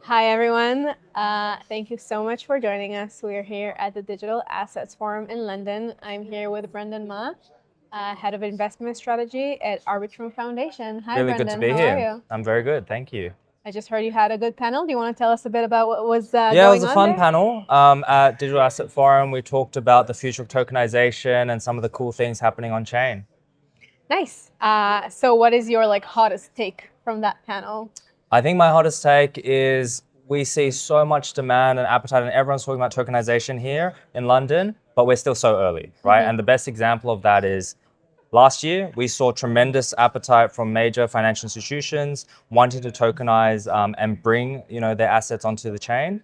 Hi, everyone. Thank you so much for joining us. We are here at the Digital Assets Forum in London. I'm here with Brendan Ma, Head of Investment Strategy at Arbitrum Foundation. Hi, Really good to Brendan. be How are here. you? I'm very good, thank you. I just heard you had a good panel. Do you want to tell us a bit about what was Yeah, it was going a on fun there? panel at Digital Asset Forum. We talked about the future of tokenization and some of the cool things happening on chain. Nice. So, what is your hottest take from that panel? I think my hottest take is we see so much demand and appetite, and everyone's talking about tokenization here in London, but we're still so early, right? And the best example of that is last year, we saw tremendous appetite from major financial institutions wanting to tokenize and bring their assets onto the chain.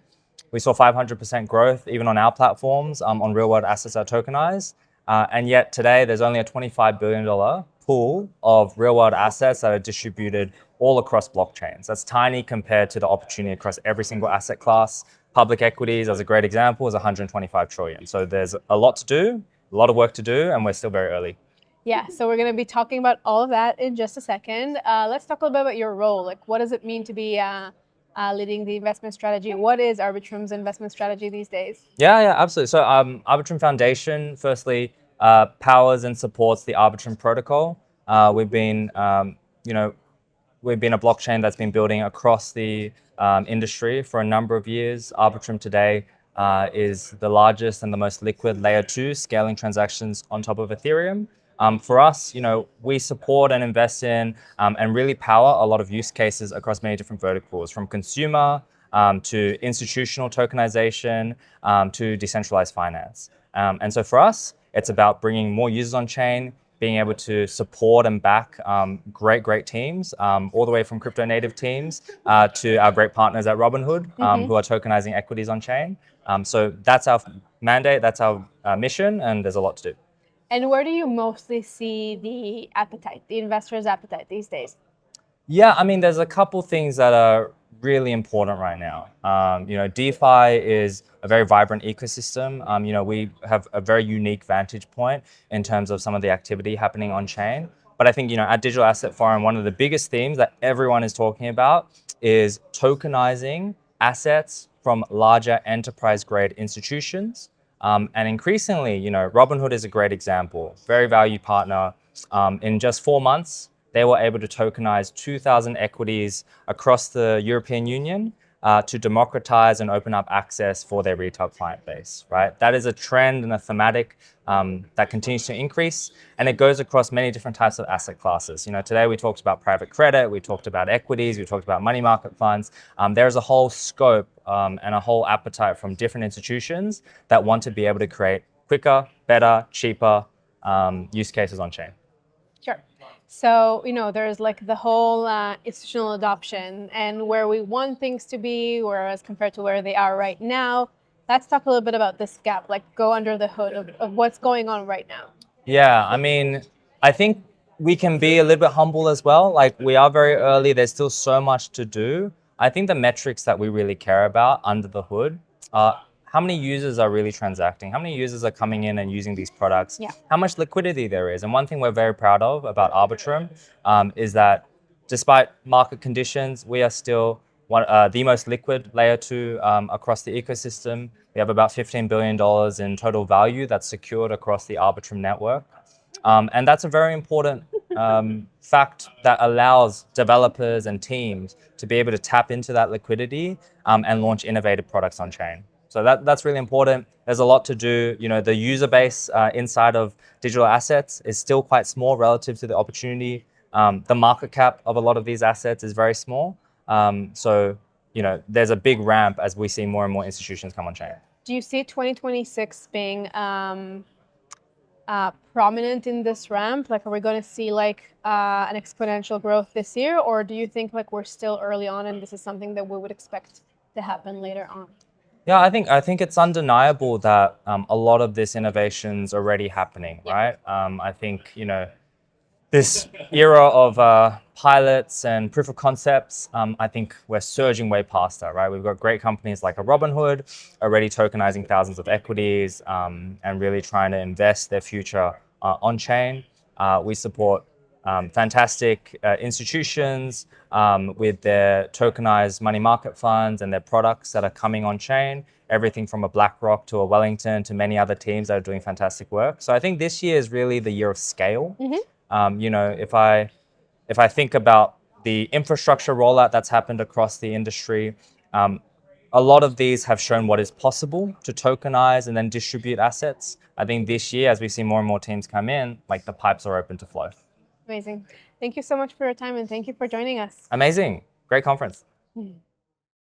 We saw 500% growth even on our platforms on real world assets that are tokenized. And yet today, there's only a $25 billion pool of real world assets that are distributed all across blockchains. That's tiny compared to the opportunity across every single asset class. Public equities, as a great example, is 125 trillion. So there's a lot to do, a lot of work to do, and we're still very early. Yeah, so we're going to be talking about all of that in just a second. Let's talk a little bit about your role. What does it mean to be leading the investment strategy? What is Arbitrum's investment strategy these days? Yeah, absolutely. So Arbitrum Foundation, firstly, powers and supports the Arbitrum protocol. We've been, we've been a blockchain that's been building across the industry for a number of years. Arbitrum today is the largest and the most liquid layer 2 scaling transactions on top of Ethereum. For us, we support and invest in and really power a lot of use cases across many different verticals, from consumer to institutional tokenization to decentralized finance. And so for us, it's about bringing more users on chain, being able to support and back great teams, all the way from crypto native teams to our great partners at Robinhood, who are tokenizing equities on chain. So that's our mandate, that's our mission, and there's a lot to do. And where do you mostly see the appetite, the investors' appetite these days? Yeah, I mean, there's a couple things that are really important right now. DeFi is a very vibrant ecosystem. We have a very unique vantage point in terms of some of the activity happening on chain. But I think, at Digital Asset Forum, one of the biggest themes that everyone is talking about is tokenizing assets from larger enterprise grade institutions. And increasingly, Robinhood is a great example, very valued partner. In just 4 months, they were able to tokenize 2,000 equities across the European Union to democratize and open up access for their retail client base, right? That is a trend and a thematic that continues to increase, and it goes across many different types of asset classes. Today we talked about private credit, we talked about equities, we talked about money market funds. There's a whole scope and a whole appetite from different institutions that want to be able to create quicker, better, cheaper use cases on chain. Sure. So, there's the whole institutional adoption and where we want things to be, whereas compared to where they are right now. Let's talk a little bit about this gap, go under the hood of what's going on right now. Yeah, I mean, I think we can be a little bit humble as well. We are very early, there's still so much to do. I think the metrics that we really care about under the hood are how many users are really transacting, how many users are coming in and using these products, how much liquidity there is. And one thing we're very proud of about Arbitrum is that despite market conditions, we are still the most liquid layer 2 across the ecosystem. We have about $15 billion in total value that's secured across the Arbitrum network. And that's a very important fact that allows developers and teams to be able to tap into that liquidity and launch innovative products on chain. So that's really important. There's a lot to do. The user base inside of digital assets is still quite small relative to the opportunity. The market cap of a lot of these assets is very small. So there's a big ramp as we see more and more institutions come on chain. Do you see 2026 being prominent in this ramp? Are we going to see an exponential growth this year, or do you think we're still early on and this is something that we would expect to happen later on? Yeah, I think it's undeniable that a lot of this innovation's already happening, right? I think this era of pilots and proof of concepts, I think we're surging way past that, right? We've got great companies like a Robinhood already tokenizing thousands of equities and really trying to invest their future on chain. We support fantastic institutions with their tokenized money market funds and their products that are coming on chain. Everything from a BlackRock to a Wellington to many other teams that are doing fantastic work. So I think this year is really the year of scale. You know, if I think about the infrastructure rollout that's happened across the industry, a lot of these have shown what is possible to tokenize and then distribute assets. I think this year, as we see more and more teams come in, like the pipes are open to flow. Amazing. Thank you so much for your time and thank you for joining us. Amazing. Great conference.